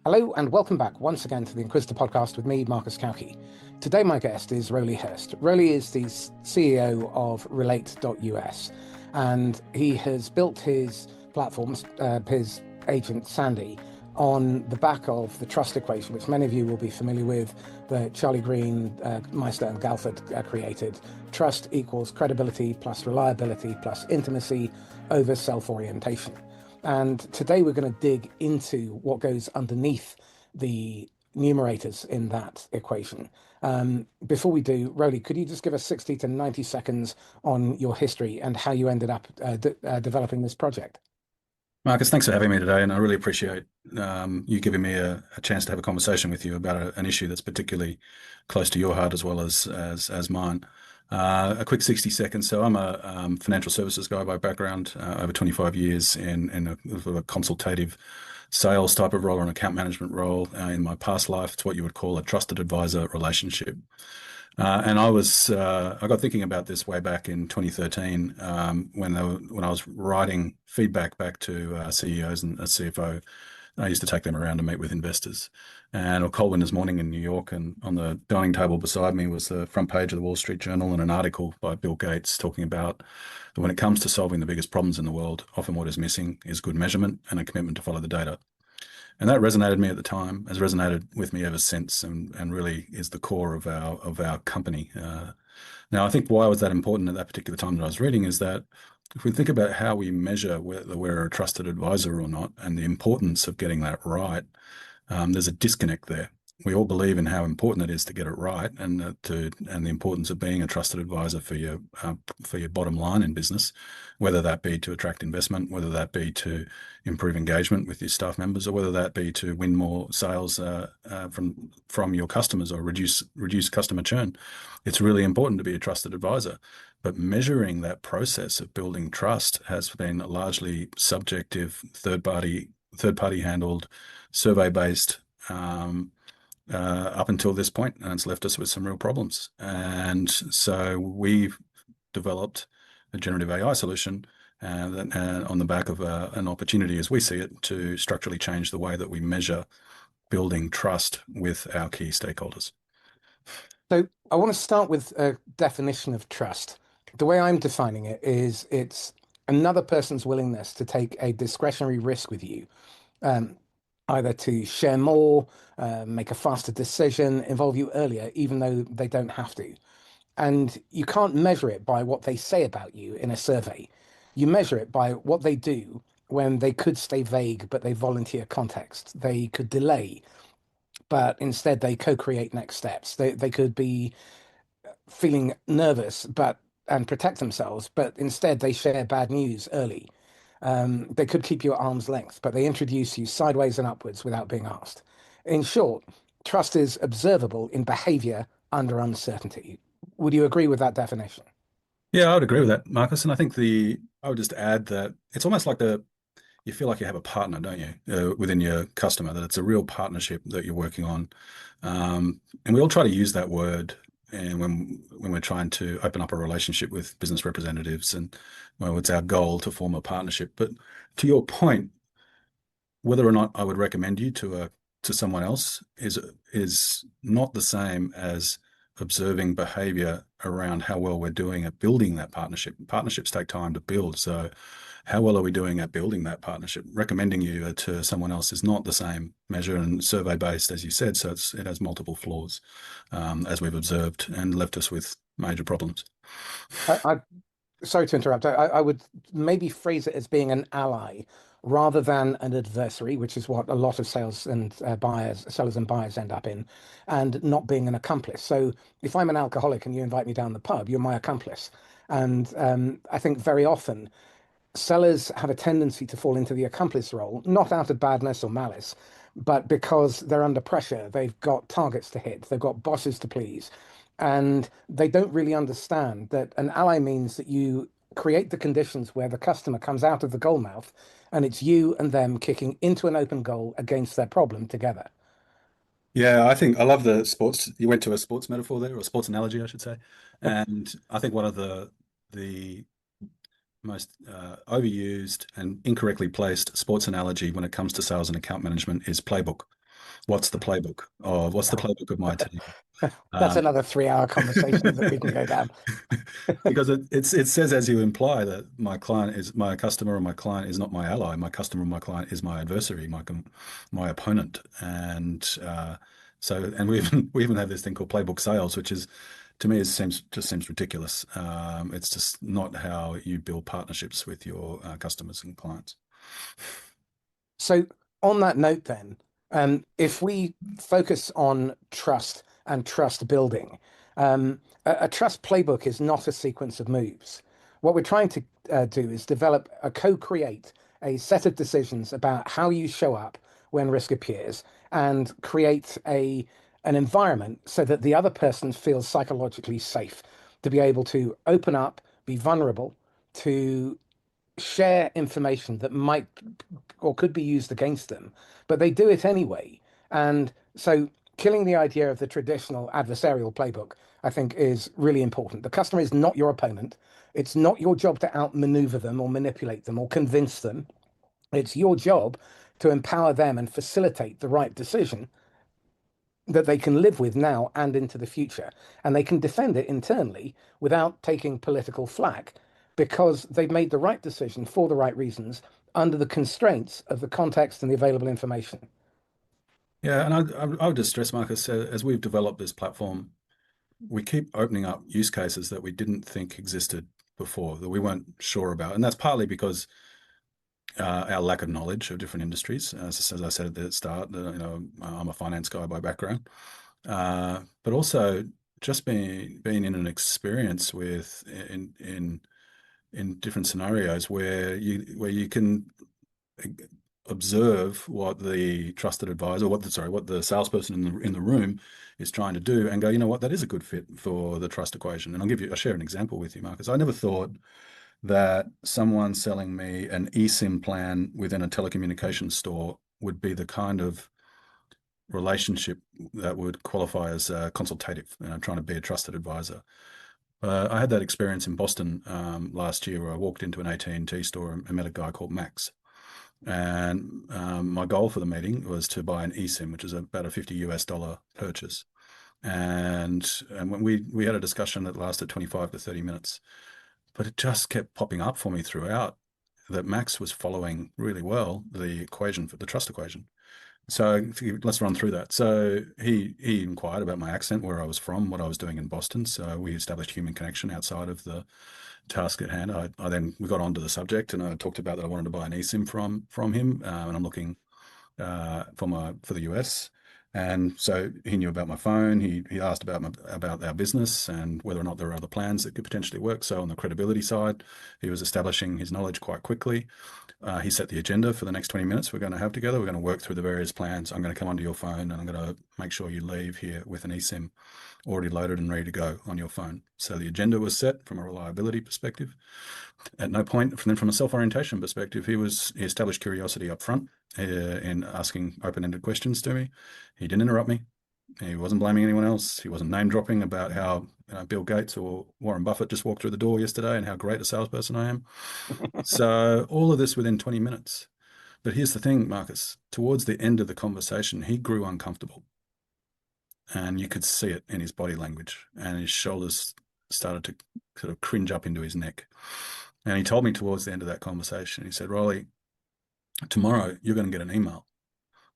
Hello and welcome back once again to the Inquisitor podcast with me, Marcus Cauchi. Today my guest is Rowly Hirst. Rowly is the CEO of Relate.us, and he has built his platforms, his agent Sandy, on the back of the trust equation, which many of you will be familiar with, that Charlie Green, Maister-Green-Galford created. Trust equals credibility plus reliability plus intimacy over self-orientation. And today we're going to dig into what goes underneath the numerators in that equation. Before we do, Rowly, could you just give us 60 to 90 seconds on your history and how you ended up developing this project? Marcus, thanks for having me today, and I really appreciate you giving me a chance to have a conversation with you about an issue that's particularly close to your heart as well as mine. A quick 60 seconds. So I'm a financial services guy by background, over 25 years in a consultative sales type of role or an account management role. In my past life, it's what you would call a trusted advisor relationship. And I got thinking about this way back in 2013 when I was writing feedback back to CEOs and a CFO. I used to take them around to meet with investors. And a cold winter's morning in New York, and on the dining table beside me was the front page of the Wall Street Journal and an article by Bill Gates talking about that when it comes to solving the biggest problems in the world, often what is missing is good measurement and a commitment to follow the data. And that resonated with me at the time, has resonated with me ever since, and really is the core of our company. Now, I think why was that important at that particular time that I was reading is that if we think about how we measure whether we're a trusted advisor or not, and the importance of getting that right, there's a disconnect there. We all believe in how important it is to get it right, and the importance of being a trusted advisor for your bottom line in business, whether that be to attract investment, whether that be to improve engagement with your staff members, or whether that be to win more sales from your customers or reduce customer churn. It's really important to be a trusted advisor, but measuring that process of building trust has been largely subjective, third party handled, survey based. Up until this point, and it's left us with some real problems. And so we've developed a generative AI solution on the back of an opportunity, as we see it, to structurally change the way that we measure building trust with our key stakeholders. So I want to start with a definition of trust. The way I'm defining it is it's another person's willingness to take a discretionary risk with you, either to share more, make a faster decision, involve you earlier, even though they don't have to. And you can't measure it by what they say about you in a survey. You measure it by what they do when they could stay vague, but they volunteer context. They could delay, but instead they co-create next steps. They could be feeling nervous and protect themselves, but instead they share bad news early. They could keep you at arm's length, but they introduce you sideways and upwards without being asked. In short, trust is observable in behavior under uncertainty. Would you agree with that definition? Yeah, I would agree with that, Marcus. And I think I would just add that it's almost like you feel like you have a partner, don't you, within your customer, that it's a real partnership that you're working on. And we all try to use that word and when we're trying to open up a relationship with business representatives, and well, it's our goal to form a partnership. But to your point, whether or not I would recommend you to someone else is not the same as observing behavior around how well we're doing at building that partnership. Partnerships take time to build. So how well are we doing at building that partnership? Recommending you to someone else is not the same measure, and survey based, as you said. So it has multiple flaws, as we've observed, and left us with major problems. Sorry to interrupt. I would maybe phrase it as being an ally rather than an adversary, which is what a lot of sellers and buyers end up in, and not being an accomplice. So if I'm an alcoholic and you invite me down the pub, you're my accomplice. And I think very often sellers have a tendency to fall into the accomplice role, not out of badness or malice, but because they're under pressure. They've got targets to hit, they've got bosses to please, and they don't really understand that an ally means that you create the conditions where the customer comes out of the goal mouth and it's you and them kicking into an open goal against their problem together. Yeah, I think I love the sports. You went to a sports metaphor there, or a sports analogy, I should say. And I think one of the most overused and incorrectly placed sports analogy when it comes to sales and account management is playbook. What's the playbook of what's the Oh, playbook of my team? that's Um, another 3 hour conversation that we can go down. because it says, as you imply, that my client is my customer and my client is not my ally. My customer and my client is my adversary, my opponent. And and we even have this thing called playbook sales, which is, to me, it seems ridiculous. It's just not how you build partnerships with your customers and clients. So, on that note, then, if we focus on trust and trust building, a trust playbook is not a sequence of moves. What we're trying to do is develop co-create a set of decisions about how you show up when risk appears and create an environment so that the other person feels psychologically safe to be able to open up, be vulnerable, to share information that might or could be used against them, but they do it anyway. And so killing the idea of the traditional adversarial playbook, I think, is really important. The customer is not your opponent. It's not your job to outmaneuver them or manipulate them or convince them. It's your job to empower them and facilitate the right decision that they can live with now and into the future. And they can defend it internally without taking political flack because they've made the right decision for the right reasons under the constraints of the context and the available information. Yeah, and I would just stress, Marcus, as we've developed this platform, we keep opening up use cases that we didn't think existed before, that we weren't sure about, and that's partly because our lack of knowledge of different industries. As I said at the start, I'm a finance guy by background, but also just being in an experience with in different scenarios where you can observe what the trusted advisor, what the salesperson in the room is trying to do, and go, you know what, that is a good fit for the trust equation. And I'll share an example with you, Marcus. I never thought that someone selling me an eSIM plan within a telecommunications store would be the kind of relationship that would qualify as consultative, trying to be a trusted advisor. I had that experience in Boston last year, where I walked into an AT&T store and met a guy called Max. And my goal for the meeting was to buy an eSIM, which is about a $50 purchase. And when we had a discussion that lasted 25 to 30 minutes, but it just kept popping up for me throughout that Max was following really well the equation for the trust equation. So let's run through that. So he inquired about my accent, where I was from, what I was doing in Boston. So we established human connection outside of the task at hand. We got onto the subject, and I talked about that I wanted to buy an eSIM from him, and I'm looking for the US. And so he knew about my phone. He asked about our business and whether or not there were other plans that could potentially work. So on the credibility side, he was establishing his knowledge quite quickly. He set the agenda for the next 20 minutes we're going to have together. We're going to work through the various plans. I'm going to come onto your phone, and I'm going to make sure you leave here with an eSIM already loaded and ready to go on your phone. So the agenda was set from a reliability perspective. At no point, from a self-orientation perspective, he established curiosity up front in asking open-ended questions to me. He didn't interrupt me. He wasn't blaming anyone else. He wasn't name dropping about how Bill Gates or Warren Buffett just walked through the door yesterday and how great a salesperson I am. So all of this within 20 minutes. But here's the thing, Marcus. Towards the end of the conversation, he grew uncomfortable. And you could see it in his body language, and his shoulders started to sort of cringe up into his neck. And he told me towards the end of that conversation, he said, Rowly, tomorrow you're going to get an email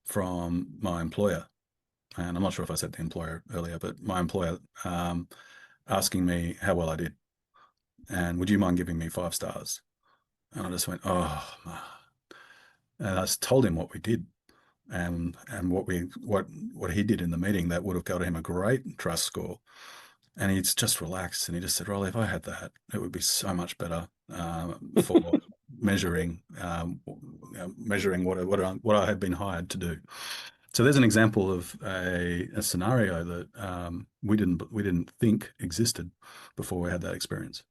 from my employer. And I'm not sure if I said the employer earlier, but my employer asking me how well I did. And would you mind giving me 5 stars? And I just went, oh, and I just told him what we did and what he did in the meeting that would have got him a great trust score. And he's just relaxed, and he just said, Rowley, if I had that, it would be so much better for measuring what I had been hired to do. So there's an example of a scenario that we didn't think existed before we had that experience.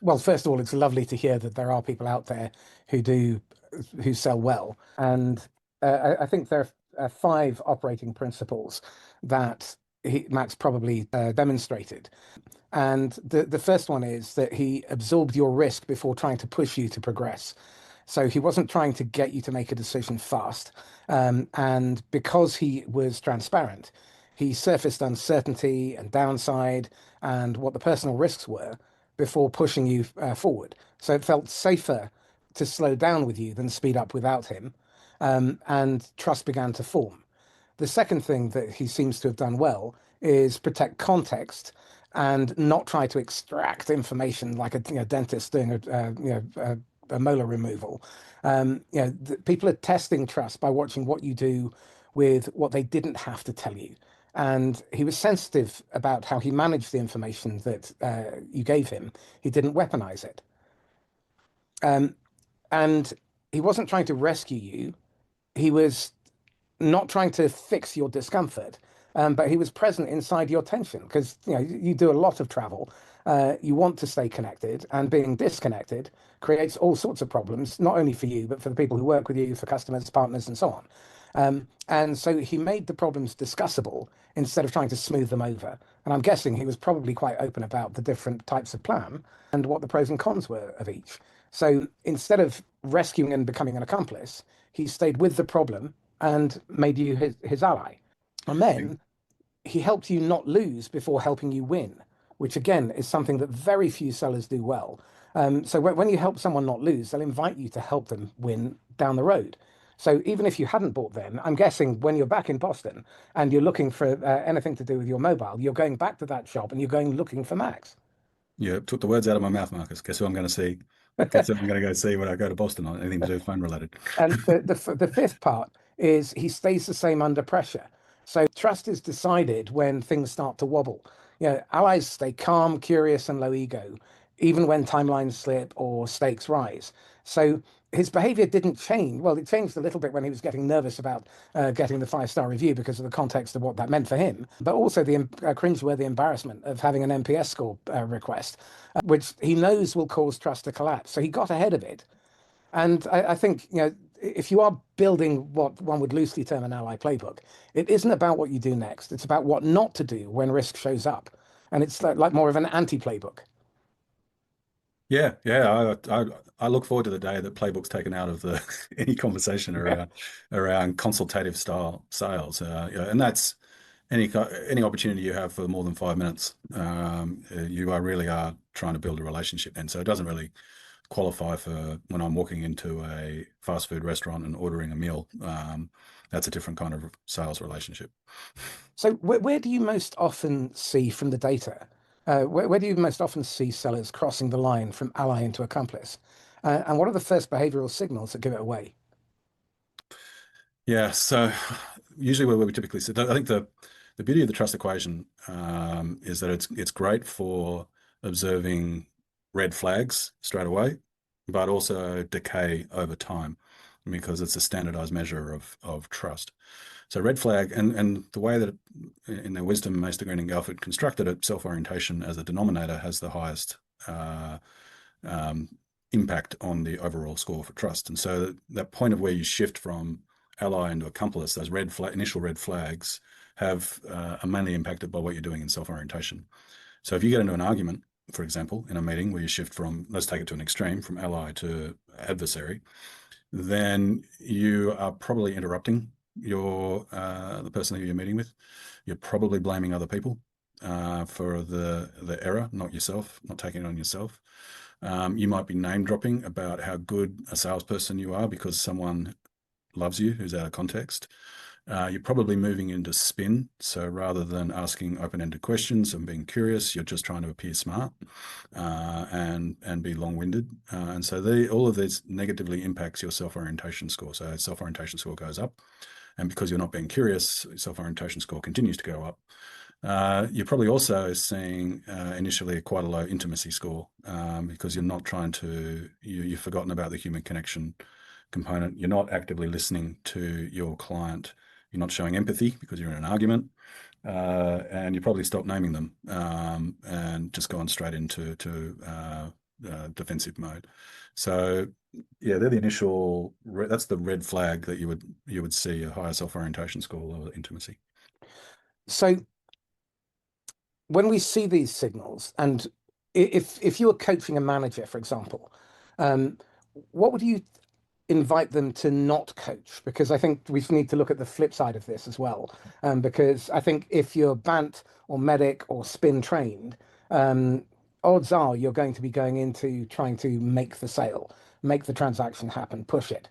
Well, first of all, it's lovely to hear that there are people out there who sell well, and I think there are 5 operating principles that Max probably demonstrated. And the first one is that he absorbed your risk before trying to push you to progress. So he wasn't trying to get you to make a decision fast. And because he was transparent, he surfaced uncertainty and downside and what the personal risks were before pushing you forward. So it felt safer to slow down with you than speed up without him. And trust began to form. The second thing that he seems to have done well is protect context and not try to extract information like a dentist doing a molar removal. People are testing trust by watching what you do with what they didn't have to tell you. And he was sensitive about how he managed the information that you gave him. He didn't weaponize it. Um, and he wasn't trying to rescue you. He was not trying to fix your discomfort, but he was present inside your tension because you do a lot of travel. You want to stay connected, and being disconnected creates all sorts of problems, not only for you, but for the people who work with you, for customers, partners, and so on. And so he made the problems discussable instead of trying to smooth them over. And I'm guessing he was probably quite open about the different types of plan and what the pros and cons were of each. So instead of rescuing and becoming an accomplice, he stayed with the problem and made you his ally. And then he helped you not lose before helping you win, which again is something that very few sellers do well. So when you help someone not lose, they'll invite you to help them win down the road. So even if you hadn't bought them, I'm guessing when you're back in Boston and you're looking for anything to do with your mobile, you're going back to that shop and you're going looking for Max. Yeah, took the words out of my mouth, Marcus. Guess who I'm going to see? Guess who I'm going to go see when I go to Boston on anything to do phone related. And the fifth part is he stays the same under pressure. So trust is decided when things start to wobble. Allies stay calm, curious, and low ego, even when timelines slip or stakes rise. So his behavior didn't change. Well, it changed a little bit when he was getting nervous about getting the 5-star review because of the context of what that meant for him, but also the cringeworthy embarrassment of having an NPS score request, which he knows will cause trust to collapse. So he got ahead of it, and I think, if you are building what one would loosely term an ally playbook, it isn't about what you do next. It's about what not to do when risk shows up. And it's like more of an anti-playbook. Yeah, yeah. I look forward to the day that playbook's taken out of the any conversation around consultative style sales. And that's any opportunity you have for more than 5 minutes. You really are trying to build a relationship, and so it doesn't really qualify for when I'm walking into a fast food restaurant and ordering a meal. That's a different kind of sales relationship. So where do you most often see from the data? Where do you most often see sellers crossing the line from ally into accomplice? And what are the first behavioral signals that give it away? Yeah, so usually where we typically see, I think the beauty of the trust equation is that it's great for observing red flags straight away, but also decay over time because it's a standardized measure of trust. So red flag, and the way that in their wisdom, Maister-Green-Galford constructed it, self-orientation as a denominator has the highest um, impact on the overall score for trust. And so that point of where you shift from ally into accomplice, those initial red flags are mainly impacted by what you're doing in self-orientation. So if you get into an argument, for example, in a meeting where you shift from, let's take it to an extreme, from ally to adversary, then you are probably interrupting the person who you're meeting with. You're probably blaming other people for the error, not yourself, not taking it on yourself. You might be name dropping about how good a salesperson you are because someone loves you who's out of context. You're probably moving into spin. So rather than asking open-ended questions and being curious, you're just trying to appear smart and be long-winded. And so all of this negatively impacts your self-orientation score. So self-orientation score goes up. And because you're not being curious, self-orientation score continues to go up. You're probably also seeing initially quite a low intimacy score because you're not trying to, you've forgotten about the human connection component. You're not actively listening to your client. You're not showing empathy because you're in an argument. And you probably stop naming them and just gone straight into defensive mode. So yeah, they're the initial. That's the red flag that you would see a higher self-orientation score, lower intimacy. So when we see these signals, and if you were coaching a manager, for example, what would you invite them to not coach, because I think we need to look at the flip side of this as well. Because I think if you're BANT or medic or spin trained, um, odds are you're going to be going into trying to make the sale, make the transaction happen, push it.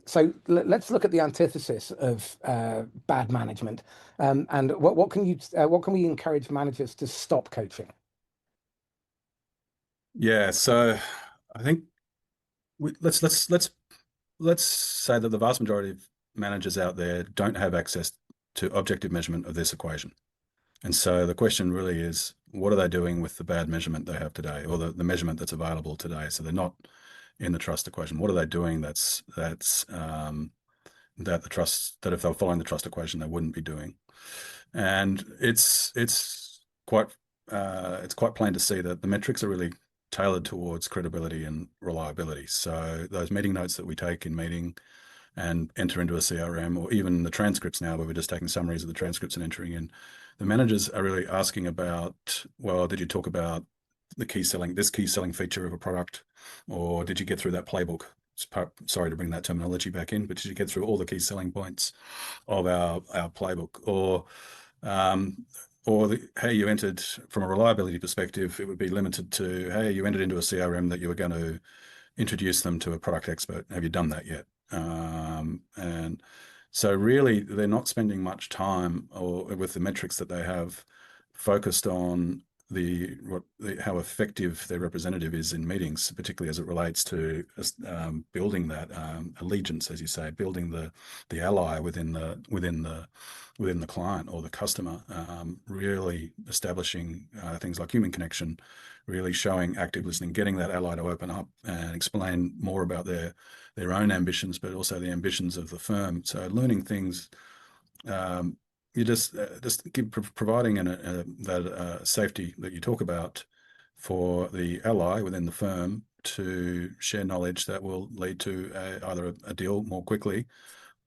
So let's look at the antithesis of bad management. And what can we encourage managers to stop coaching? Yeah, so I think let's say that the vast majority of managers out there don't have access to objective measurement of this equation. And so the question really is, what are they doing with the bad measurement they have today, or the measurement that's available today? So they're not in the trust equation. What are they doing that if they were following the trust equation, they wouldn't be doing? And it's quite plain to see that the metrics are really tailored towards credibility and reliability. So those meeting notes that we take in meeting and enter into a CRM, or even the transcripts now, where we're just taking summaries of the transcripts and entering in, the managers are really asking about, well, did you talk about this key selling feature of a product, or did you get through that playbook? Sorry to bring that terminology back in, but did you get through all the key selling points of our playbook? Hey, you entered, from a reliability perspective, it would be limited to, hey, you entered into a CRM that you were going to introduce them to a product expert. Have you done that yet? And so really, they're not spending much time with the metrics that they have focused on how effective their representative is in meetings, particularly as it relates to building that allegiance, as you say, building the ally within the client or the customer, really establishing things like human connection, really showing active listening, getting that ally to open up and explain more about their own ambitions, but also the ambitions of the firm. So learning things, you just providing that safety that you talk about for the ally within the firm to share knowledge that will lead to either a deal more quickly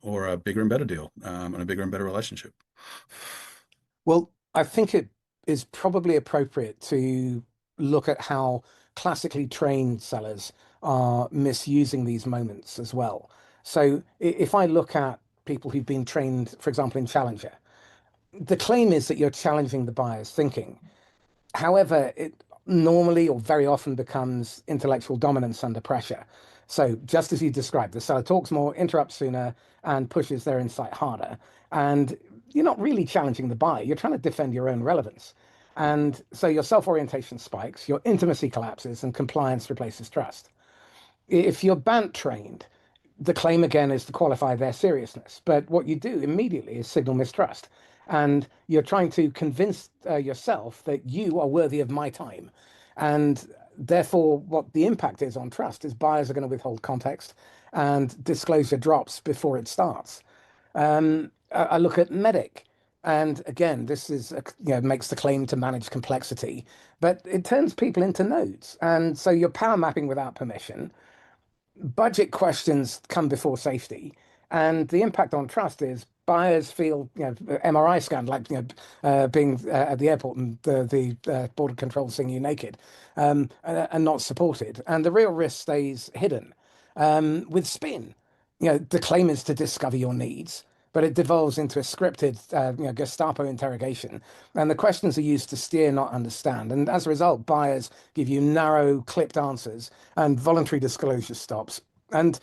or a bigger and better deal, and a bigger and better relationship. Well, I think it is probably appropriate to look at how classically trained sellers are misusing these moments as well. So if I look at people who've been trained, for example, in Challenger, the claim is that you're challenging the buyer's thinking. However, it normally or very often becomes intellectual dominance under pressure. So, just as you described, the seller talks more, interrupts sooner, and pushes their insight harder. And you're not really challenging the buyer, you're trying to defend your own relevance. And so your self orientation spikes, your intimacy collapses, and compliance replaces trust. If you're BANT trained, the claim again is to qualify their seriousness. But what you do immediately is signal mistrust. And you're trying to convince yourself that you are worthy of my time. And therefore, what the impact is on trust is buyers are going to withhold context and disclosure drops before it starts. I look at Medic. And again, this is, makes the claim to manage complexity, but it turns people into nodes. And so you're power mapping without permission. Budget questions come before safety, and the impact on trust is buyers feel, MRI scan, like, being at the airport and the border control seeing you naked, and not supported. And the real risk stays hidden. With spin, the claim is to discover your needs, but it devolves into a scripted, Gestapo interrogation. And the questions are used to steer, not understand. And as a result, buyers give you narrow, clipped answers and voluntary disclosure stops. And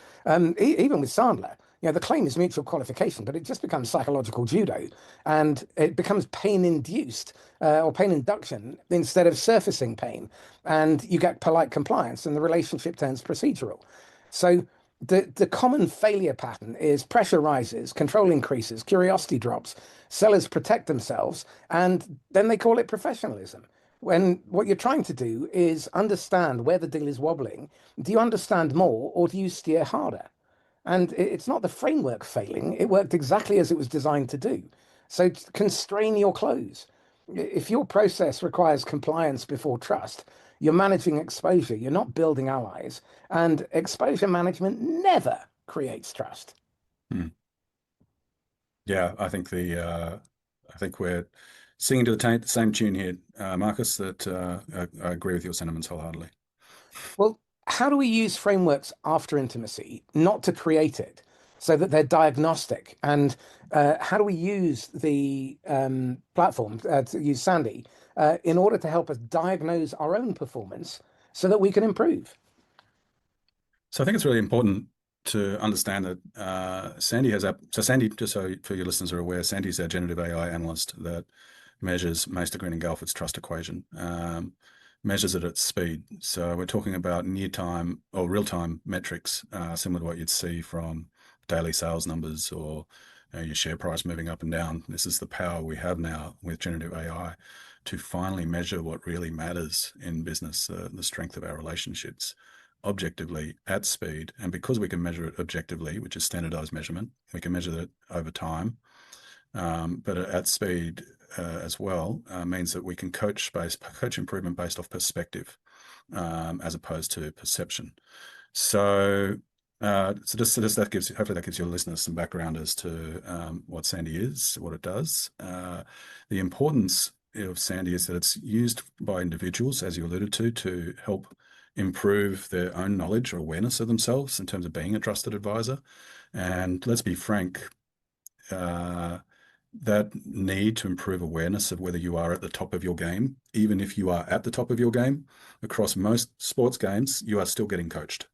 even with Sandler, the claim is mutual qualification, but it just becomes psychological judo, and it becomes pain induced or pain induction instead of surfacing pain. And you get polite compliance, and the relationship turns procedural. So the common failure pattern is pressure rises, control increases, curiosity drops, sellers protect themselves, and then they call it professionalism. When what you're trying to do is understand where the deal is wobbling. Do you understand more, or do you steer harder? And it's not the framework failing. It worked exactly as it was designed to do. So constrain your close. If your process requires compliance before trust, you're managing exposure, you're not building allies. And exposure management never creates trust. Hmm. Yeah, I think we're singing to the same tune here, Marcus. That I agree with your sentiments wholeheartedly. Well, how do we use frameworks after intimacy, not to create it, so that they're diagnostic? And how do we use the platform, to use Sandy, in order to help us diagnose our own performance so that we can improve? So I think it's really important to understand that Sandy has so Sandy, just so for your listeners are aware, Sandy's our generative AI analyst that measures Maister-Green-Galford's trust equation, measures it at speed. So we're talking about near time or real time metrics, similar to what you'd see from daily sales numbers or your share price moving up and down. This is the power we have now with generative AI to finally measure what really matters in business, the strength of our relationships objectively at speed. And because we can measure it objectively, which is standardized measurement, we can measure it over time. But at speed as well means that we can coach improvement based off perspective as opposed to perception. So that gives hopefully that gives your listeners some background as to what Sandy is, what it does. The importance of Sandy is that it's used by individuals, as you alluded to help improve their own knowledge or awareness of themselves in terms of being a trusted advisor. And let's be frank, that need to improve awareness of whether you are at the top of your game, even if you are at the top of your game, across most sports games, you are still getting coached.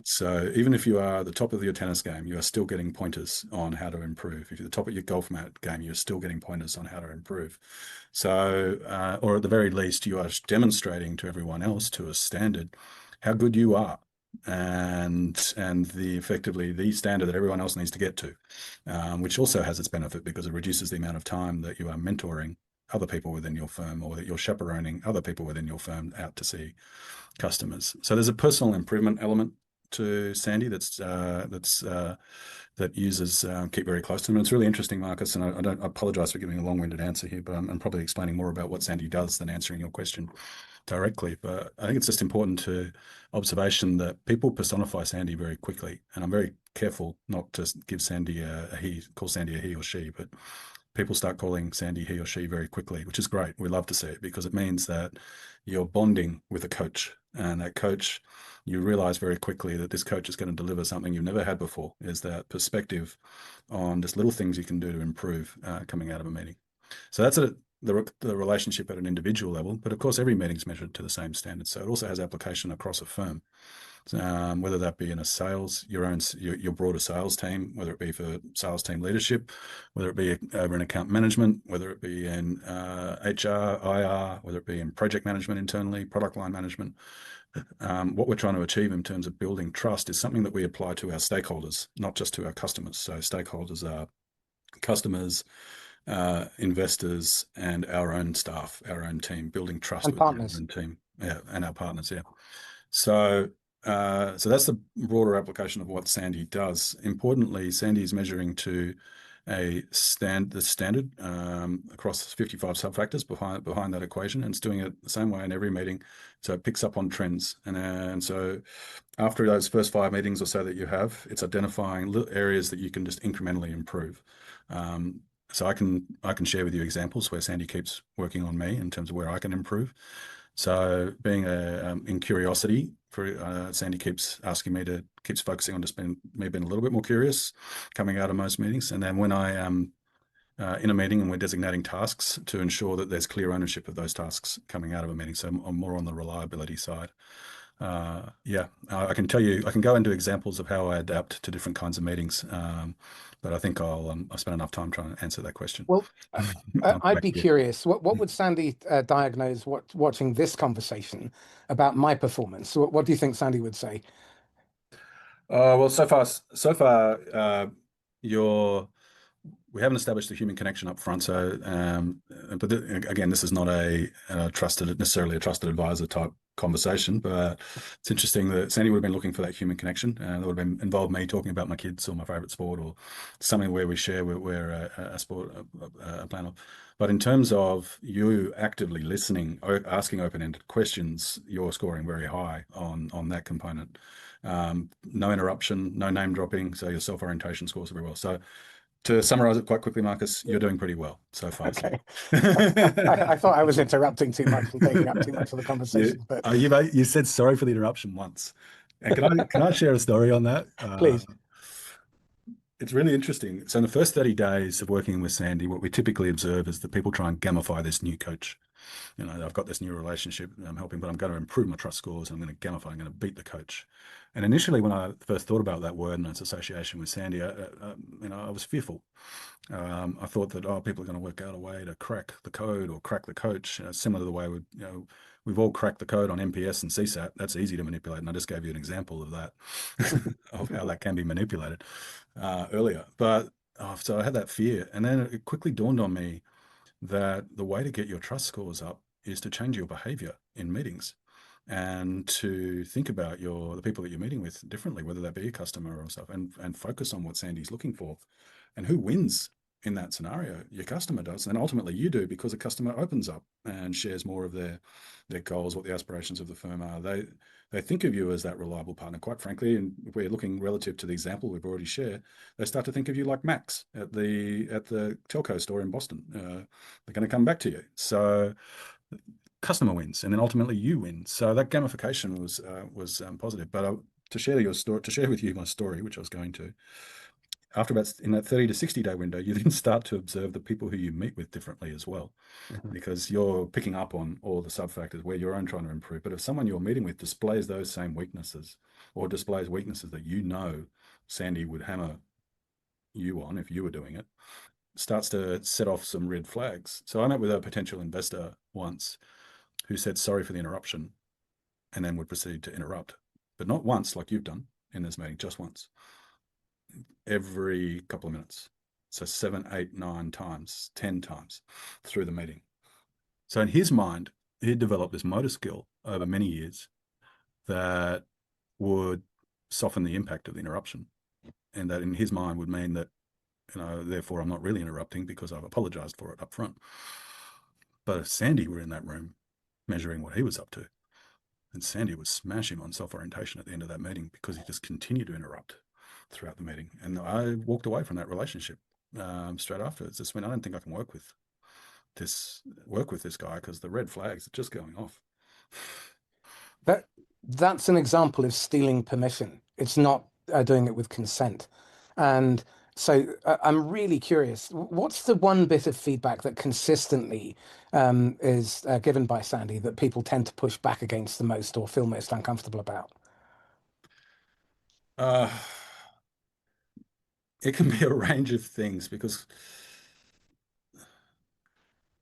So even if you are at the top of your tennis game, you are still getting pointers on how to improve. If you're at the top of your golf mat game, you're still getting pointers on how to improve. So, or at the very least, you are demonstrating to everyone else to a standard how good you are and the effectively the standard that everyone else needs to get to, which also has its benefit because it reduces the amount of time that you are mentoring other people within your firm or that you're chaperoning other people within your firm out to see customers. So there's a personal improvement element to Sandy that users keep very close to them. And it's really interesting, Marcus, and I apologize for giving a long-winded answer here, but I'm probably explaining more about what Sandy does than answering your question directly. But I think it's just important to observation that people personify Sandy very quickly. And I'm very careful not to give Sandy call Sandy a he or she, but people start calling Sandy he or she very quickly, which is great. We love to see it because it means that you're bonding with a coach, and that coach, you realize very quickly that this coach is going to deliver something you've never had before, is that perspective on just little things you can do to improve coming out of a meeting. So that's the relationship at an individual level, but of course every meeting is measured to the same standard. So it also has application across a firm. Whether that be in a sales, your broader sales team, whether it be for sales team leadership, whether it be over in account management, whether it be in HR, IR, whether it be in project management internally, product line management. What we're trying to achieve in terms of building trust is something that we apply to our stakeholders, not just to our customers. So stakeholders are customers, investors, and our own staff, our own team, building trust And with our partners. own team, and our partners. Yeah. So that's the broader application of what Sandy does. Importantly, Sandy is measuring to the standard across 55 sub-factors behind that equation, and it's doing it the same way in every meeting. So it picks up on trends, and so after those first 5 meetings or so that you have, it's identifying little areas that you can just incrementally improve. So I can share with you examples where Sandy keeps working on me in terms of where I can improve. So being in curiosity, Sandy keeps asking me keeps focusing on just being a little bit more curious coming out of most meetings. And then when I am in a meeting and we're designating tasks to ensure that there's clear ownership of those tasks coming out of a meeting. So I'm more on the reliability side. I can tell you, I can go into examples of how I adapt to different kinds of meetings. But I think I'll spend enough time trying to answer that question. Well, I'd be curious. What would Sandy diagnose watching this conversation about my performance? What do you think Sandy would say? Well, so far, we haven't established the human connection up front. So, but again, this is not necessarily a trusted advisor type conversation, but it's interesting that Sandy would have been looking for that human connection. That would have been involved me talking about my kids or my favorite sport or something where we share where a sport a plan of. But in terms of you actively listening, asking open-ended questions, you're scoring very high on that component. No interruption, no name dropping, so your self-orientation scores very well. So To summarize it quite quickly, Marcus, you're doing pretty well so far, sir. Okay. I thought I was interrupting too much and taking up too much of the You, conversation, but you said sorry for the interruption once. And can I share a story on that? please. It's really interesting. So in the first 30 days of working with Sandy, what we typically observe is that people try and gamify this new coach. You know, I've got this new relationship I'm helping, but I'm going to improve my trust scores. I'm going to gamify. I'm going to beat the coach. And initially, when I first thought about that word and its association with Sandy, I was fearful. I thought that people are going to work out a way to crack the code or crack the coach, similar to the way we've all cracked the code on MPS and CSAT. That's easy to manipulate, and I just gave you an example of that, of how that can be manipulated earlier. But so I had that fear, and then it quickly dawned on me that the way to get your trust scores up is to change your behavior in meetings and to think about the people that you're meeting with differently, whether that be a customer or stuff, and focus on what Sandy's looking for and who wins in that scenario. Your customer does, and ultimately you do, because a customer opens up and shares more of their goals, what the aspirations of the firm are. They think of you as that reliable partner. Quite frankly, and if we're looking relative to the example we've already shared, they start to think of you like Max at the telco store in Boston. They're going to come back to you. So customer wins, and then ultimately you win. So that gamification was positive. But to share with you my story, which I was going to, after about in that 30 to 60 day window, you then start to observe the people who you meet with differently as well, because you're picking up on all the sub factors where you're trying to improve. But if someone you're meeting with displays those same weaknesses, or displays weaknesses that Sandy would hammer you on if you were doing it, starts to set off some red flags. So I met with a potential investor once who said sorry for the interruption and then would proceed to interrupt, but not once like you've done in this meeting, just once. Every couple of minutes. So 7, 8, 9 times, 10 times through the meeting. So in his mind, he'd developed this motor skill over many years that would soften the impact of the interruption. And that in his mind would mean that, therefore I'm not really interrupting because I've apologized for it up front. But if Sandy were in that room measuring what he was up to, and Sandy would smash him on self-orientation at the end of that meeting because he just continued to interrupt throughout the meeting. And I walked away from that relationship straight afterwards. Just went, I don't think I can work with this guy because the red flags are just going off. That's an example of stealing permission. It's not doing it with consent. And so I'm really curious, what's the one bit of feedback that consistently is given by Sandy that people tend to push back against the most or feel most uncomfortable about? It can be a range of things, because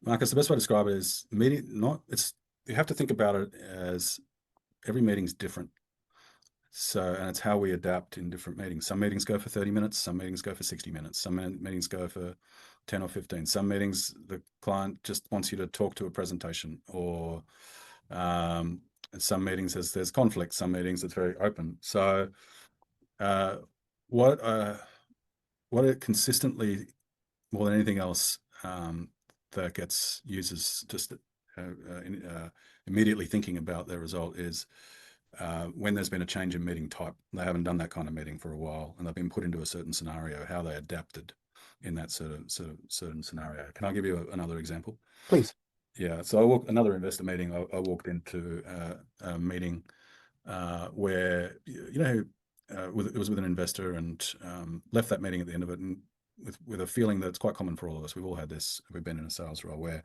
Marcus, the best way to describe it is you have to think about it as every meeting's different. So, and it's how we adapt in different meetings. Some meetings go for 30 minutes, some meetings go for 60 minutes, some meetings go for 10 or 15. Some meetings, the client just wants you to talk to a presentation, or some meetings there's conflict, some meetings it's very open. So what it consistently, more than anything else, that gets users just immediately thinking about their result is when there's been a change in meeting type. They haven't done that kind of meeting for a while, and they've been put into a certain scenario, how they adapted in that certain scenario. Can I give you another example? Please. Yeah. So another investor meeting. I walked into a meeting where it was with an investor, and left that meeting at the end of it, and with a feeling that it's quite common for all of us. We've all had this. We've been in a sales role where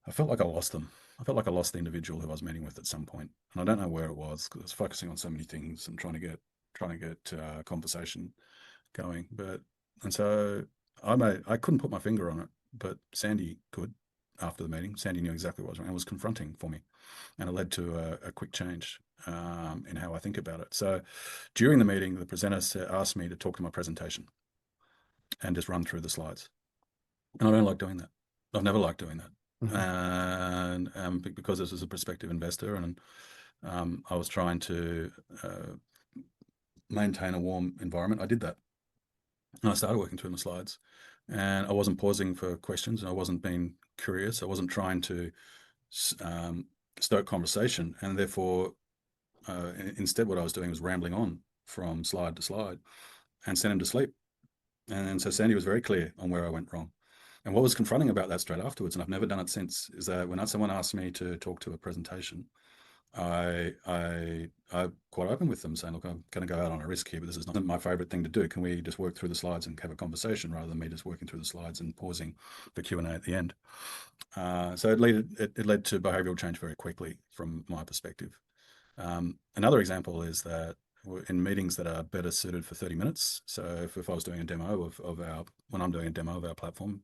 I felt like I lost them. I felt like I lost the individual who I was meeting with at some point, and I don't know where it was, because I was focusing on so many things and trying to get conversation going. And so I couldn't put my finger on it, but Sandy could. After the meeting, Sandy knew exactly what was wrong and was confronting for me, and it led to a quick change in how I think about it. So during the meeting, the presenter asked me to talk to my presentation and just run through the slides, and I don't like doing that. I've never liked doing that. And because this was a prospective investor, and I was trying to maintain a warm environment, I did that. And I started working through my slides, and I wasn't pausing for questions, and I wasn't being curious. I wasn't trying to stoke conversation, and therefore instead what I was doing was rambling on from slide to slide and sent him to sleep. And so Sandy was very clear on where I went wrong. And what was confronting about that straight afterwards, and I've never done it since, is that when someone asked me to talk to a presentation, I'm quite open with them, saying, look, I'm going to go out on a risk here, but this is not my favorite thing to do. Can we just work through the slides and have a conversation rather than me just working through the slides and pausing for Q&A at the end? So it led to behavioral change very quickly from my perspective. Another example is that in meetings that are better suited for 30 minutes. So if I was doing a demo when I'm doing a demo of our platform,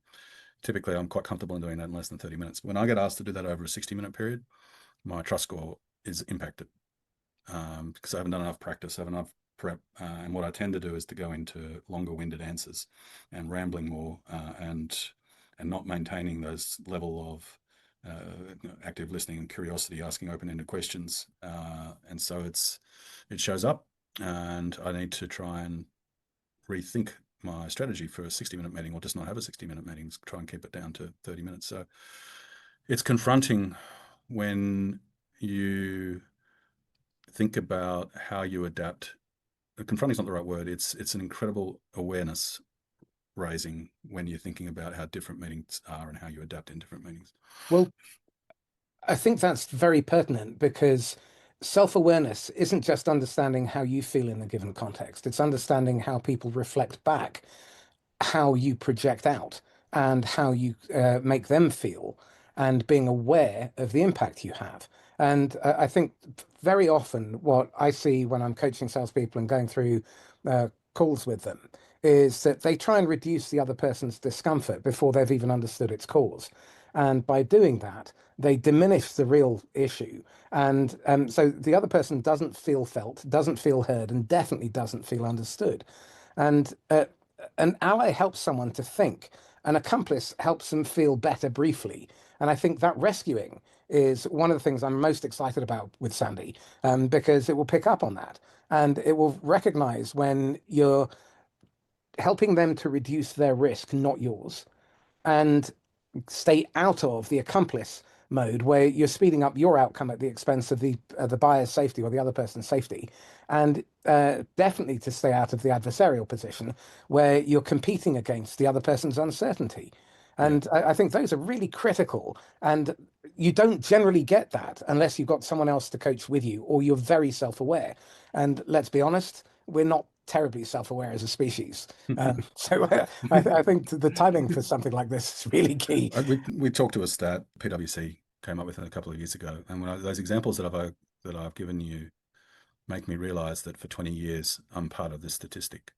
typically I'm quite comfortable in doing that in less than 30 minutes. When I get asked to do that over a 60-minute period, my trust score is impacted because I haven't done enough practice, I haven't enough prep. And what I tend to do is to go into longer-winded answers and rambling more and not maintaining those level of active listening and curiosity, asking open-ended questions. And so it shows up, and I need to try and rethink my strategy for a 60-minute meeting, or just not have a 60-minute meeting, try and keep it down to 30 minutes. So it's confronting when you think about how you adapt. Confronting is not the right word. It's an incredible awareness raising when you're thinking about how different meetings are and how you adapt in different meetings. Well, I think that's very pertinent because self-awareness isn't just understanding how you feel in a given context. It's understanding how people reflect back, how you project out, and how you make them feel, and being aware of the impact you have. And I think very often what I see when I'm coaching salespeople and going through calls with them is that they try and reduce the other person's discomfort before they've even understood its cause. And by doing that, they diminish the real issue. And so the other person doesn't feel felt, doesn't feel heard, and definitely doesn't feel understood. And an ally helps someone to think. An accomplice helps them feel better briefly. And I think that rescuing is one of the things I'm most excited about with Sandy, because it will pick up on that and it will recognize when you're helping them to reduce their risk, not yours, and stay out of the accomplice mode where you're speeding up your outcome at the expense of the buyer's safety or the other person's safety, and definitely to stay out of the adversarial position where you're competing against the other person's uncertainty. Yeah. And I think those are really critical. And you don't generally get that unless you've got someone else to coach with you or you're very self-aware. And let's be honest, we're not terribly self-aware as a species. So I think the timing for something like this is really key. We talked to a stat PwC came up with a couple of years ago, and those examples that I've given you make me realize that for 20 years I'm part of this statistic.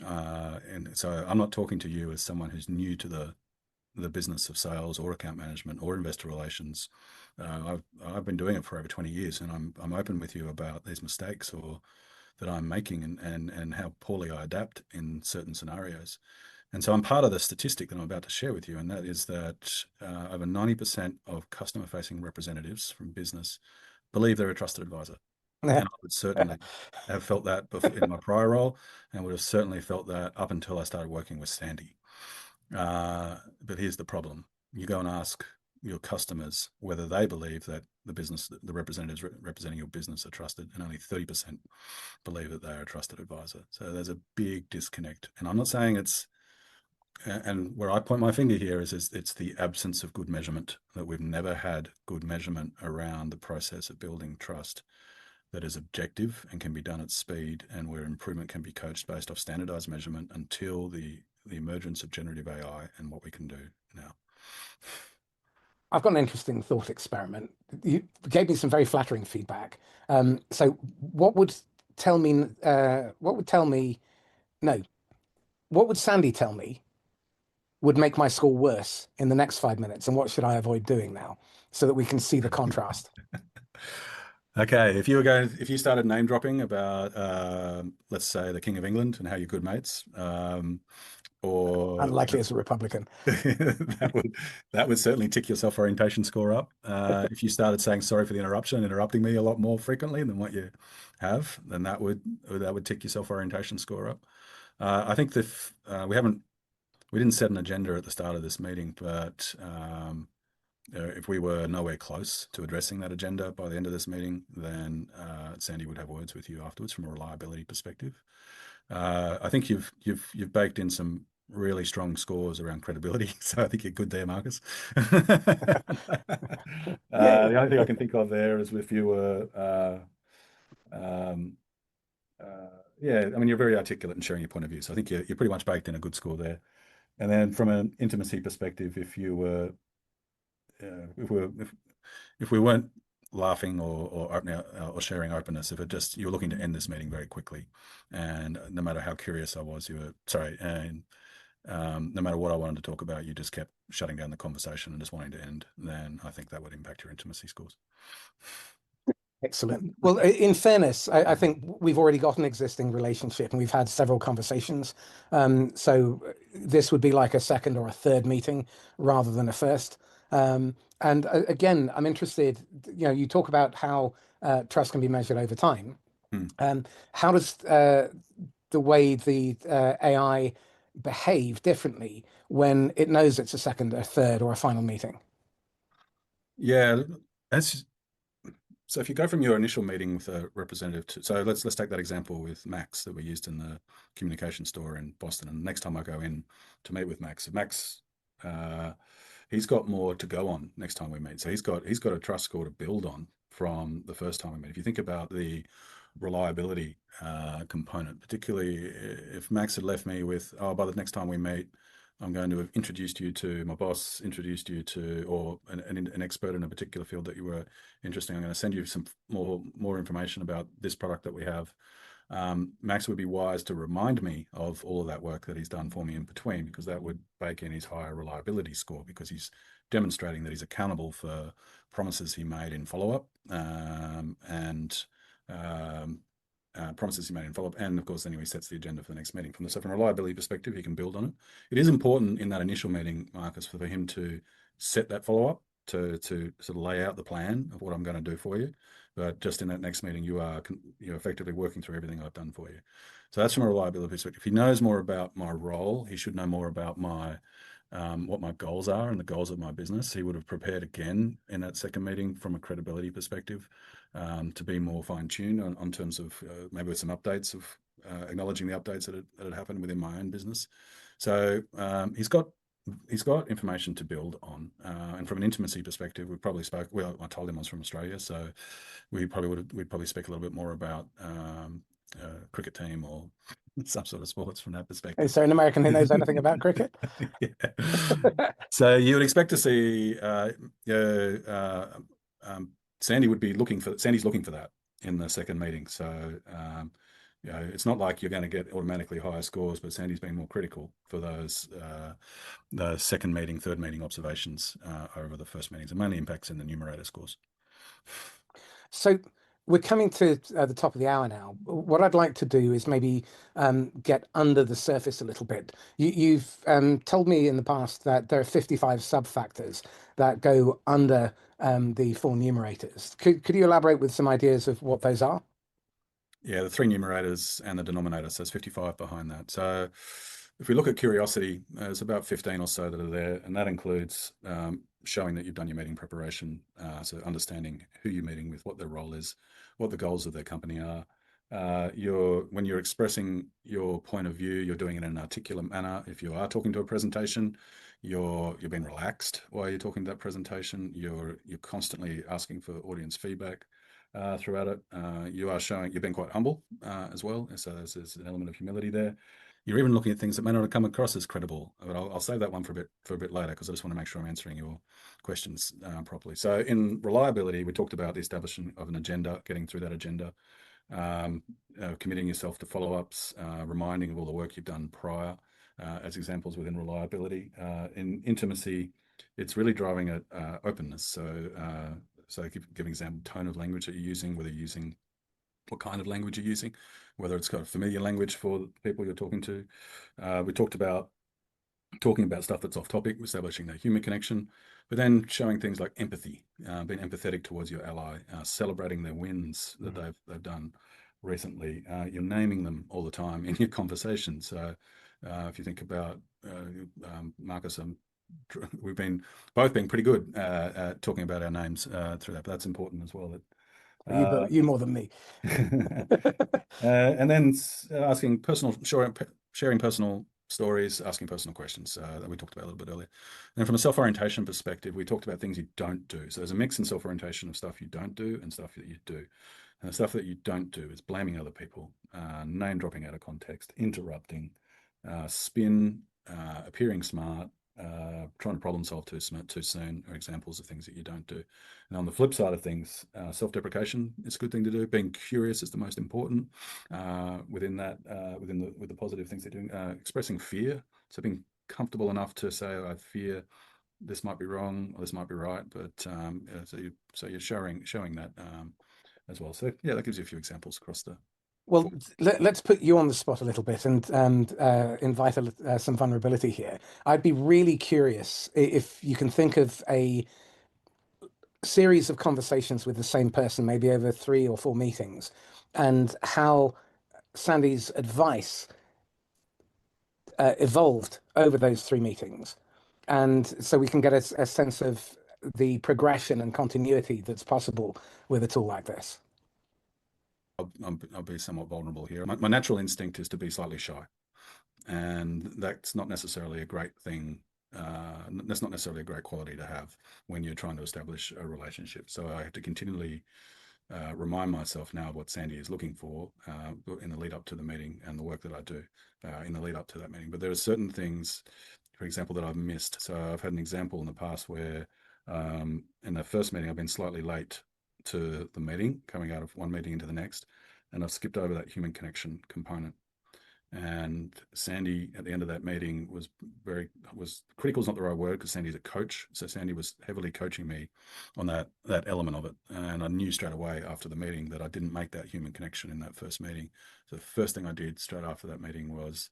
And so I'm not talking to you as someone who's new to the business of sales or account management or investor relations. I've been doing it for over 20 years, and I'm open with you about these mistakes or that I'm making and how poorly I adapt in certain scenarios. And so I'm part of the statistic that I'm about to share with you, and that is that over 90% of customer-facing representatives from business believe they're a trusted advisor. And I would certainly have felt that in my prior role, and would have certainly felt that up until I started working with Sandy. But here's the problem. You go and ask your customers whether they believe that the representatives representing your business are trusted, and only 30% believe that they are a trusted advisor. So there's a big disconnect. And I'm not saying and where I point my finger here is it's the absence of good measurement, that we've never had good measurement around the process of building trust that is objective and can be done at speed, and where improvement can be coached based off standardized measurement until the emergence of generative AI and what we can do now. I've got an interesting thought experiment. You gave me some very flattering feedback. So what would tell me, no, what would Sandy tell me would make my score worse in the next 5 minutes? And what should I avoid doing now so that we can see the contrast? Okay, if you started name dropping about, let's say, the King of England and how you're good mates, or Unlikely as a Republican. that would certainly tick your self-orientation score up. If you started saying sorry for the interruption and interrupting me a lot more frequently than what you have, then that would tick your self-orientation score up. I think that we didn't set an agenda at the start of this meeting, but if we were nowhere close to addressing that agenda by the end of this meeting, then Sandy would have words with you afterwards from a reliability perspective. I think you've baked in some really strong scores around credibility, so I think you're good there, Marcus. Yeah. The only thing I can think of there is if you were, um, yeah, I mean, you're very articulate in sharing your point of view, so I think you're pretty much baked in a good score there. And then from an intimacy perspective, if you were, if we weren't laughing or opening or sharing openness, if it just you were looking to end this meeting very quickly, and no matter how curious I was, you were sorry, and no matter what I wanted to talk about, you just kept shutting down the conversation and just wanting to end, then I think that would impact your intimacy scores. Excellent. Well, in fairness, I think we've already got an existing relationship and we've had several conversations. So this would be like a second or a third meeting rather than a first. And again, I'm interested, you talk about how trust can be measured over time. Hmm. How does the way the AI behave differently when it knows it's a second, a third, or a final meeting? Yeah, that's so if you go from your initial meeting with a representative to, so let's take that example with Max that we used in the communication store in Boston. And next time I go in to meet with Max, uh, he's got more to go on next time we meet. So he's got a trust score to build on from the first time we met. If you think about the reliability component, particularly if Max had left me with, oh, by the next time we meet, I'm going to have introduced you to my boss, introduced you to, or an expert in a particular field that you were interested in. I'm going to send you some more information about this product that we have. Max would be wise to remind me of all of that work that he's done for me in between, because that would bake in his higher reliability score, because he's demonstrating that he's accountable for promises he made in follow-up and promises he made in follow-up, and of course then he sets the agenda for the next meeting. From a reliability perspective, he can build on it. It is important in that initial meeting, Marcus, for him to set that follow-up, to sort of lay out the plan of what I'm going to do for you. But just in that next meeting, you're effectively working through everything I've done for you. So that's from a reliability perspective. If he knows more about my role, he should know more about my what my goals are and the goals of my business. He would have prepared again in that second meeting from a credibility perspective to be more fine-tuned on terms of maybe with some updates of acknowledging the updates that had happened within my own business. So he's got information to build on, and from an intimacy perspective, we probably spoke. Well, I told him I was from Australia, so we'd probably speak a little bit more about cricket team or some sort of sports from that perspective. Is there an American who knows anything about cricket? Yeah. So you would expect to see Sandy's looking for that in the second meeting. So it's not like you're going to get automatically higher scores, but Sandy's been more critical for those the second meeting, third meeting observations over the first meetings. It mainly impacts in the numerator scores. So we're coming to the top of the hour now. What I'd like to do is maybe get under the surface a little bit. You've told me in the past that there are 55 sub-factors that go under the four numerators. Could you elaborate with some ideas of what those are? Yeah, the three numerators and the denominator, so it's 55 behind that. So if we look at curiosity, there's about 15 or so that are there, and that includes showing that you've done your meeting preparation, so understanding who you're meeting with, what their role is, what the goals of their company are. When you're expressing your point of view, you're doing it in an articulate manner. If you are talking to a presentation, you're being relaxed while you're talking to that presentation. You're constantly asking for audience feedback throughout it. You've been quite humble as well, so there's an element of humility there. You're even looking at things that may not have come across as credible, but I'll save that one for a bit later, because I just want to make sure I'm answering your questions properly. So in reliability, we talked about the establishment of an agenda, getting through that agenda, committing yourself to follow-ups, reminding of all the work you've done prior, as examples within reliability. In intimacy, it's really driving at openness. So give an example, tone of language that you're using, what kind of language you're using, whether it's got a familiar language for the people you're talking to. We talked about talking about stuff that's off topic, establishing that human connection, but then showing things like empathy, being empathetic towards your ally, celebrating their wins that they've done recently. You're naming them all the time in your conversation. So if you think about Marcus, we've both been pretty good at talking about our names through that, but that's important as well. That You more than me. And then asking sharing personal stories, asking personal questions that we talked about a little bit earlier. And from a self-orientation perspective, we talked about things you don't do. So there's a mix in self-orientation of stuff you don't do and stuff that you do. And the stuff that you don't do is blaming other people, name dropping out of context, interrupting, spin, appearing smart, trying to problem solve too soon are examples of things that you don't do. And on the flip side of things, self-deprecation is a good thing to do. Being curious is the most important within that, with the positive things they're doing. Expressing fear, so being comfortable enough to say, I fear this might be wrong or this might be right, but so you're showing that as well. So yeah, that gives you a few examples across the. Well, let's put you on the spot a little bit and invite some vulnerability here. I'd be really curious if you can think of a series of conversations with the same person, maybe over 3 or 4 meetings, and how Sandy's advice evolved over those 3 meetings. And so we can get a sense of the progression and continuity that's possible with a tool like this. I'll be somewhat vulnerable here. My natural instinct is to be slightly shy, and that's not necessarily a great thing. That's not necessarily a great quality to have when you're trying to establish a relationship. So I have to continually remind myself now of what Sandy is looking for in the lead up to the meeting and the work that I do in the lead up to that meeting. But there are certain things, for example, that I've missed. So I've had an example in the past where in the first meeting, I've been slightly late to the meeting, coming out of one meeting into the next, and I've skipped over that human connection component. And Sandy at the end of that meeting was critical is not the right word, because Sandy's a coach. So Sandy was heavily coaching me on that element of it. And I knew straight away after the meeting that I didn't make that human connection in that first meeting. So the first thing I did straight after that meeting was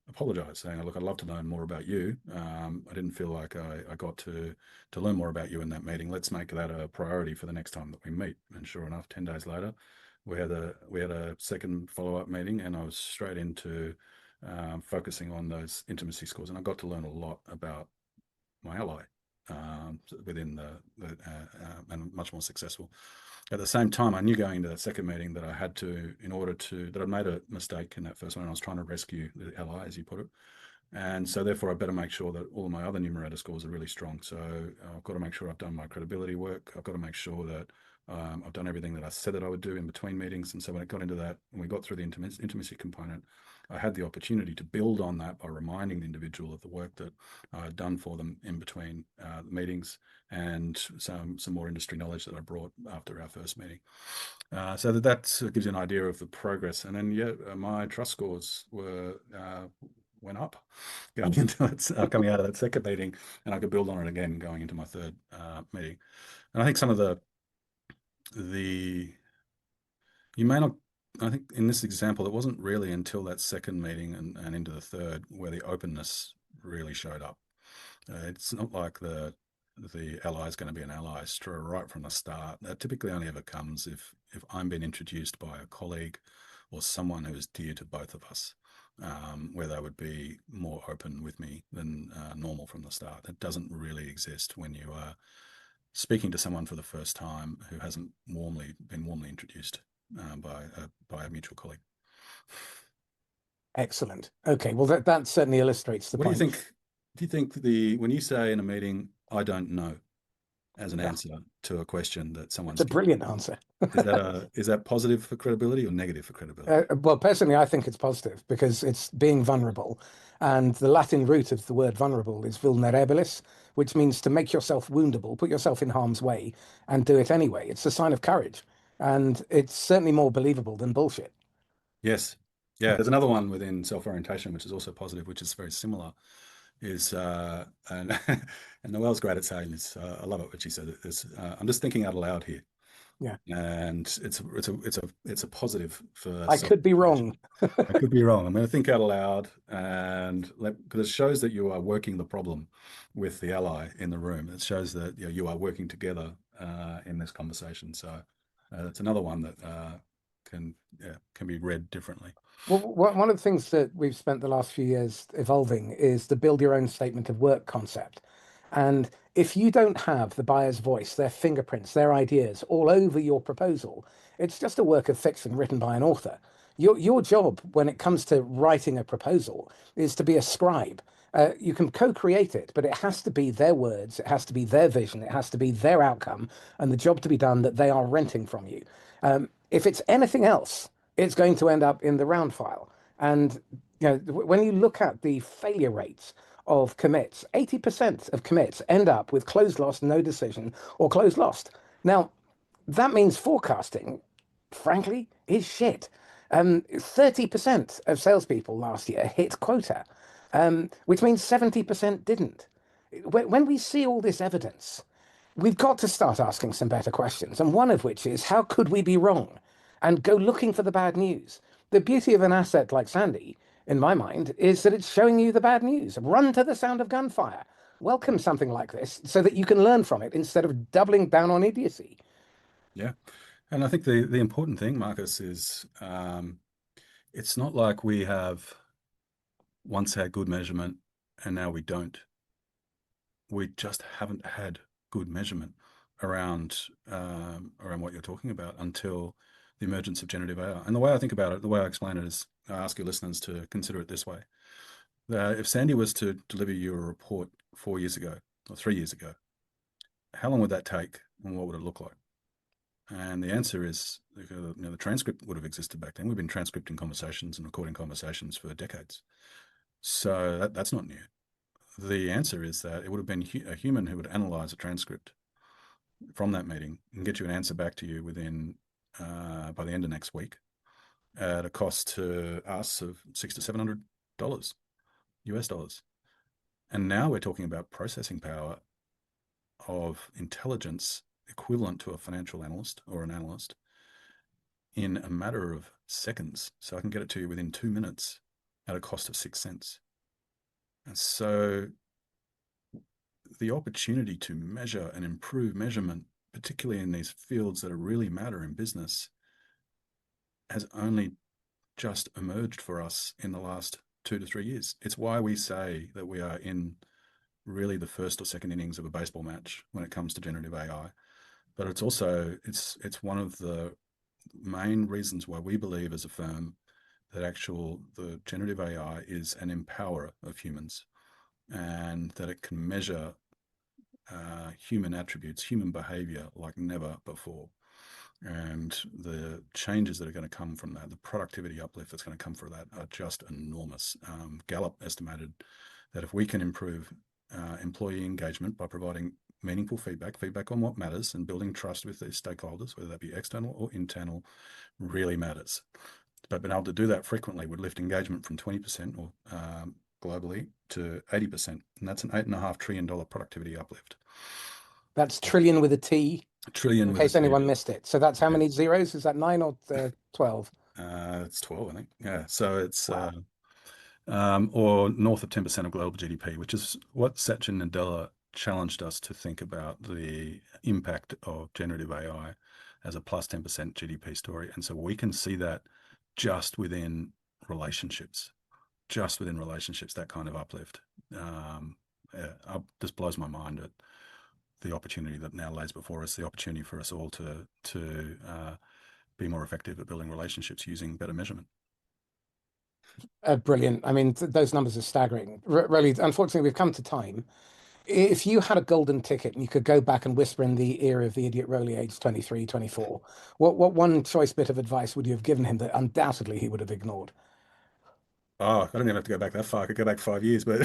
apologize, saying, look, I'd love to learn more about you. I didn't feel like I got to learn more about you in that meeting. Let's make that a priority for the next time that we meet. And sure enough, 10 days later, we had a second follow-up meeting, and I was straight into focusing on those intimacy scores, and I got to learn a lot about my ally within and much more successful. At the same time, I knew going into that second meeting that I had to, that I'd made a mistake in that first one, and I was trying to rescue the ally, as you put it. And so therefore, I better make sure that all of my other numerator scores are really strong. So I've got to make sure I've done my credibility work. I've got to make sure that I've done everything that I said that I would do in between meetings. And so when it got into that, when we got through the intimacy component, I had the opportunity to build on that by reminding the individual of the work that I had done for them in between the meetings, and some more industry knowledge that I brought after our first meeting. So that gives you an idea of the progress. And then, my trust scores went up going into it, coming out of that second meeting, and I could build on it again going into my third meeting. And I think some of you may not, I think in this example, it wasn't really until that second meeting and into the third where the openness really showed up. It's not like the ally is going to be an ally right from the start. That typically only ever comes if I'm being introduced by a colleague or someone who is dear to both of us, where they would be more open with me than normal from the start. That doesn't really exist when you are speaking to someone for the first time who hasn't been warmly introduced by a mutual colleague. Excellent. Okay, well that certainly illustrates the point. Do you think when you say in a meeting, I don't know, as an answer to a question that someone's It's a brilliant answer. is that positive for credibility or negative for credibility? Well, personally, I think it's positive because it's being vulnerable. And the Latin root of the word vulnerable is vulnerabilis, which means to make yourself woundable, put yourself in harm's way, and do it anyway. It's a sign of courage. And it's certainly more believable than bullshit. Yes. Yeah. There's another one within self-orientation, which is also positive, which is very similar. And Noelle's great at saying this. I love it what she said. I'm just thinking out aloud here. Yeah. And it's a positive for. I could be wrong. I could be wrong. I'm going to think out aloud, because it shows that you are working the problem with the ally in the room. It shows that you are working together in this conversation. So it's another one that can be read differently. Well, one of the things that we've spent the last few years evolving is the build your own statement of work concept. And if you don't have the buyer's voice, their fingerprints, their ideas all over your proposal, it's just a work of fiction written by an author. Your job when it comes to writing a proposal is to be a scribe. You can co-create it, but it has to be their words, it has to be their vision, it has to be their outcome, and the job to be done that they are renting from you. If it's anything else, it's going to end up in the round file. And when you look at the failure rates of commits, 80% of commits end up with closed lost, no decision, or closed lost. Now, that means forecasting, frankly, is shit. 30% of salespeople last year hit quota, which means 70% didn't. When we see all this evidence, we've got to start asking some better questions. And one of which is, how could we be wrong? And go looking for the bad news. The beauty of an asset like Sandy, in my mind, is that it's showing you the bad news. Run to the sound of gunfire. Welcome something like this so that you can learn from it instead of doubling down on idiocy. Yeah. And I think the important thing, Marcus, is it's not like we have once had good measurement and now we don't. We just haven't had good measurement around what you're talking about until the emergence of generative AI. And the way I think about it, the way I explain it is, I ask your listeners to consider it this way. If Sandy was to deliver you a report 4 years ago or 3 years ago, how long would that take and what would it look like? And the answer is, the transcript would have existed back then. We've been transcripting conversations and recording conversations for decades. So that's not new. The answer is that it would have been a human who would analyze a transcript from that meeting and get you an answer back to you within by the end of next week at a cost to us of $600 to $700 US dollars. And now we're talking about processing power of intelligence equivalent to a financial analyst or an analyst in a matter of seconds. So I can get it to you within 2 minutes at a cost of 6 cents. And so the opportunity to measure and improve measurement, particularly in these fields that really matter in business, has only just emerged for us in the last 2 to 3 years. It's why we say that we are in really the first or second innings of a baseball match when it comes to generative AI. But it's also, it's one of the main reasons why we believe as a firm that the generative AI is an empowerer of humans, and that it can measure human attributes, human behavior like never before. And the changes that are going to come from that, the productivity uplift that's going to come from that, are just enormous. Gallup estimated that if we can improve employee engagement by providing meaningful feedback on what matters and building trust with these stakeholders, whether that be external or internal, really matters. But being able to do that frequently would lift engagement from 20% or globally to 80%. And that's an $8.5 trillion productivity uplift. That's trillion with a T. Trillion in with a case T. anyone missed it. So that's how many zeros? Is that 9 or 12? It's 12, I think. Yeah. So it's Wow. or north of 10% of global GDP, which is what Satya Nadella challenged us to think about the impact of generative AI as a plus 10% GDP story. And so we can see that just within relationships, that kind of uplift. This blows my mind at the opportunity that now lays before us, the opportunity for us all to be more effective at building relationships using better measurement. Brilliant. I mean, those numbers are staggering. Really, unfortunately, we've come to time. If you had a golden ticket and you could go back and whisper in the ear of the idiot Rowley, aged 23, 24, what one choice bit of advice would you have given him that undoubtedly he would have ignored? Oh, I don't even have to go back that far. I could go back 5 years, but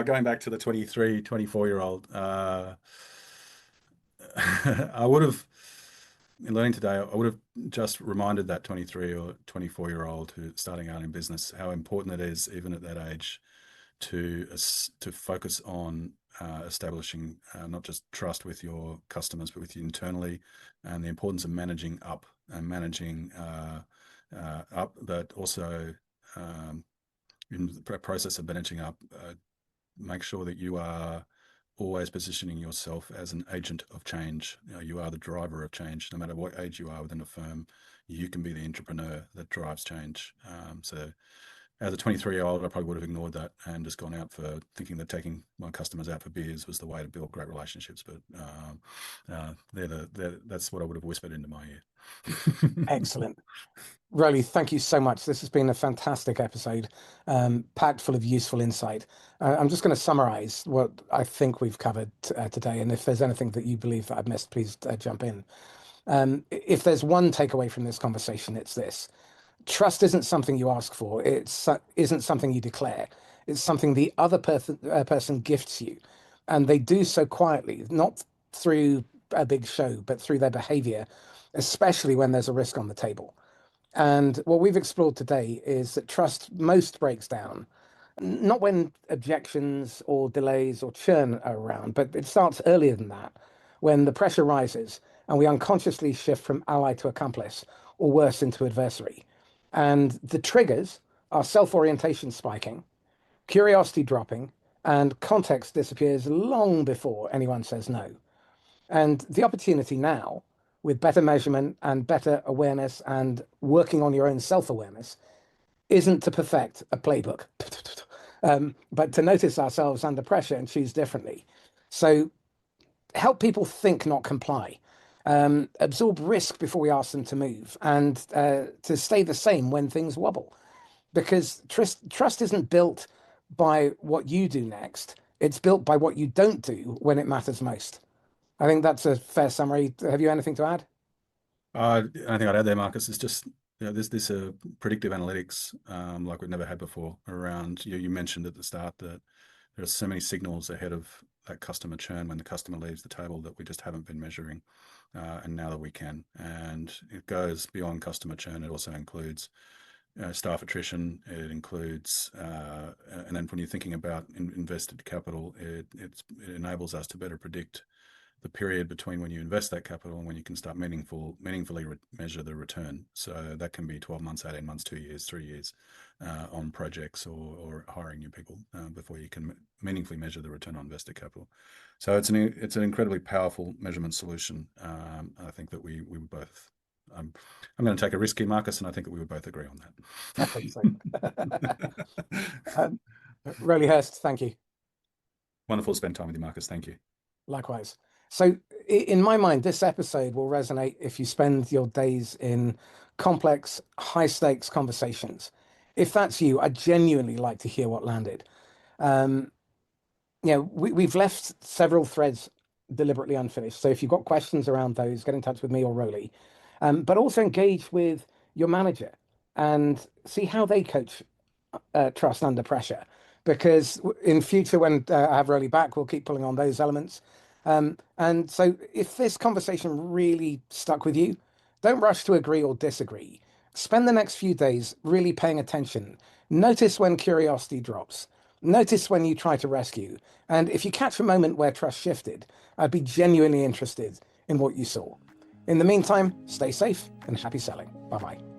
going back to the 23, 24-year-old, I would have, in learning today, I would have just reminded that 23 or 24-year-old who's starting out in business how important it is, even at that age, to focus on establishing not just trust with your customers, but with you internally, and the importance of managing up and managing but also in the process of managing up, make sure that you are always positioning yourself as an agent of change. You are the driver of change. No matter what age you are within a firm, you can be the entrepreneur that drives change. So as a 23-year-old, I probably would have ignored that and just gone out for thinking that taking my customers out for beers was the way to build great relationships. But that's what I would have whispered into my ear. Excellent. Rowley, thank you so much. This has been a fantastic episode, packed full of useful insight. I'm just going to summarize what I think we've covered today. And if there's anything that you believe that I've missed, please jump in. If there's one takeaway from this conversation, it's this. Trust isn't something you ask for. Isn't something you declare. It's something the other person gifts you. And they do so quietly, not through a big show, but through their behavior, especially when there's a risk on the table. And what we've explored today is that trust most breaks down, not when objections or delays or churn are around, but it starts earlier than that, when the pressure rises and we unconsciously shift from ally to accomplice, or worse, into adversary. And the triggers are self-orientation spiking, curiosity dropping, and context disappears long before anyone says no. And the opportunity now, with better measurement and better awareness and working on your own self-awareness, isn't to perfect a playbook, but to notice ourselves under pressure and choose differently. So help people think, not comply. Absorb risk before we ask them to move, and to stay the same when things wobble. Because trust isn't built by what you do next. It's built by what you don't do when it matters most. I think that's a fair summary. Have you anything to add? I think I'd add there, Marcus, is just this predictive analytics like we've never had before around. You mentioned at the start that there are so many signals ahead of that customer churn when the customer leaves the table that we just haven't been measuring, and now that we can. And it goes beyond customer churn. It also includes staff attrition. It includes, and then when you're thinking about invested capital, it enables us to better predict the period between when you invest that capital and when you can start meaningfully measure the return. So that can be 12 months, 18 months, 2 years, 3 years on projects or hiring new people before you can meaningfully measure the return on invested capital. So it's an incredibly powerful measurement solution. I think that we would both. I'm going to take a risk here, Marcus, and I think that we would both agree on that. I think so. Rowly Hirst, thank you. Wonderful to spend time with you, Marcus. Thank you. Likewise. So in my mind, this episode will resonate if you spend your days in complex, high stakes conversations. If that's you, I'd genuinely like to hear what landed. We've left several threads deliberately unfinished. So if you've got questions around those, get in touch with me or Rowley. But also engage with your manager and see how they coach trust under pressure. Because in future, when I have Rowley back, we'll keep pulling on those elements. And so if this conversation really stuck with you, don't rush to agree or disagree. Spend the next few days really paying attention. Notice when curiosity drops. Notice when you try to rescue. And if you catch a moment where trust shifted, I'd be genuinely interested in what you saw. In the meantime, stay safe and happy selling. Bye-bye.